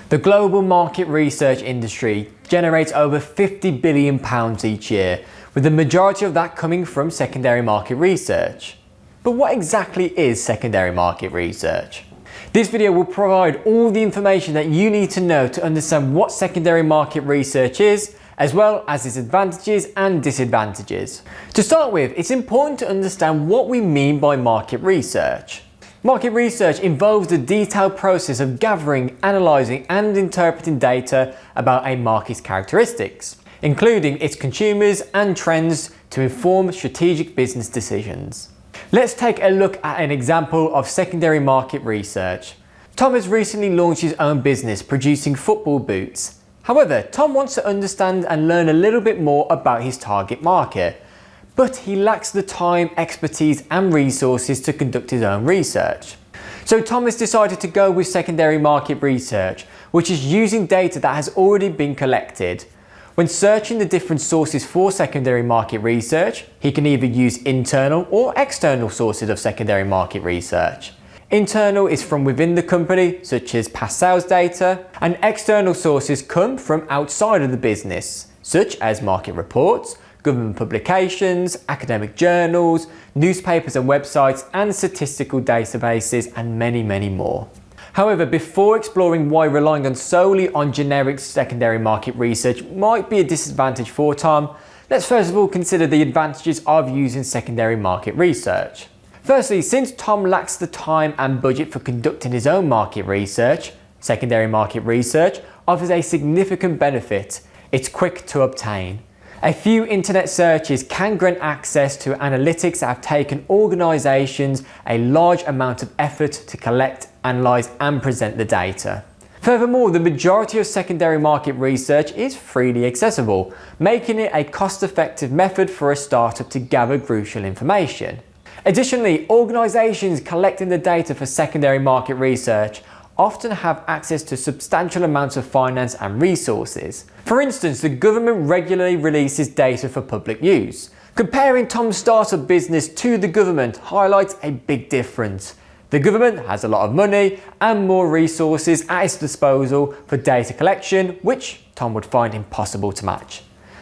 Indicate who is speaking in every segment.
Speaker 1: The global market research industry generates over £50 billion each year, with the majority of that coming from secondary market research. But what exactly is secondary market research? This video will provide all the information that you need to know to understand what secondary market research is, as well as its advantages and disadvantages. To start with, it's important to understand what we mean by market research. Market research involves the detailed process of gathering, analysing and interpreting data about a market's characteristics, including its consumers and trends, to inform strategic business decisions. Let's take a look at an example of secondary market research. Tom has recently launched his own business producing football boots. However, Tom wants to understand and learn a little bit more about his target market, but he lacks the time, expertise and resources to conduct his own research. So Tom has decided to go with secondary market research, which is using data that has already been collected. When searching the different sources for secondary market research, he can either use internal or external sources of secondary market research. Internal is from within the company, such as past sales data, and external sources come from outside of the business, such as market reports, government publications, academic journals, newspapers and websites, and statistical databases, and many more. However, before exploring why relying solely on generic secondary market research might be a disadvantage for Tom, let's first of all consider the advantages of using secondary market research. Firstly, since Tom lacks the time and budget for conducting his own market research, secondary market research offers a significant benefit. It's quick to obtain. A few internet searches can grant access to analytics that have taken organisations a large amount of effort to collect, analyse and present the data. Furthermore, the majority of secondary market research is freely accessible, making it a cost-effective method for a startup to gather crucial information. Additionally, organisations collecting the data for secondary market research often have access to substantial amounts of finance and resources. For instance, the government regularly releases data for public use. Comparing Tom's startup business to the government highlights a big difference. The government has a lot of money and more resources at its disposal for data collection, which Tom would find impossible to match.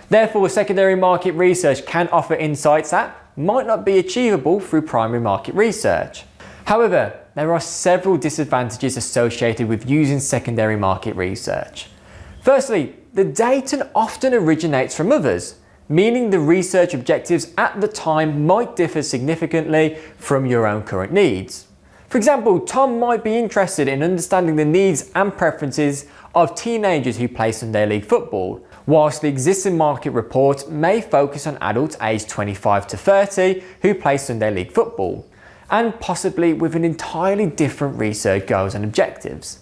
Speaker 1: Therefore, secondary market research can offer insights that might not be achievable through primary market research. However, there are several disadvantages associated with using secondary market research. Firstly, the data often originates from others, meaning the research objectives at the time might differ significantly from your own current needs. For example, Tom might be interested in understanding the needs and preferences of teenagers who play Sunday League football, whilst the existing market report may focus on adults aged 25 to 30 who play Sunday League football, and possibly with an entirely different research goals and objectives.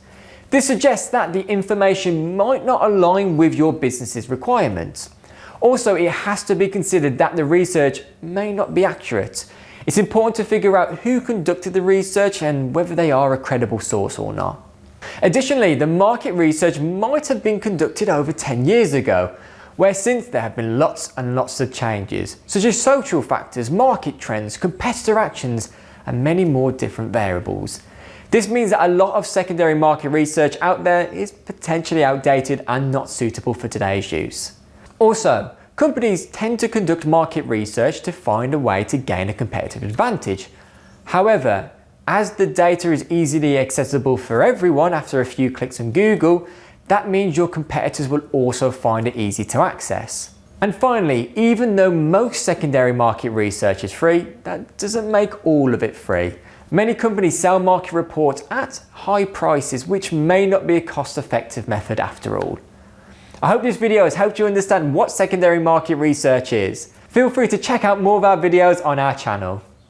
Speaker 1: This suggests that the information might not align with your business's requirements. Also, it has to be considered that the research may not be accurate. It's important to figure out who conducted the research and whether they are a credible source or not. Additionally, the market research might have been conducted over 10 years ago, where since there have been lots and lots of changes, such as social factors, market trends, competitor actions, and many more different variables. This means that a lot of secondary market research out there is potentially outdated and not suitable for today's use. Also, companies tend to conduct market research to find a way to gain a competitive advantage. However, as the data is easily accessible for everyone after a few clicks on Google, that means your competitors will also find it easy to access. And finally, even though most secondary market research is free, that doesn't make all of it free. Many companies sell market reports at high prices, which may not be a cost-effective method after all. I hope this video has helped you understand what secondary market research is. Feel free to check out more of our videos on our channel.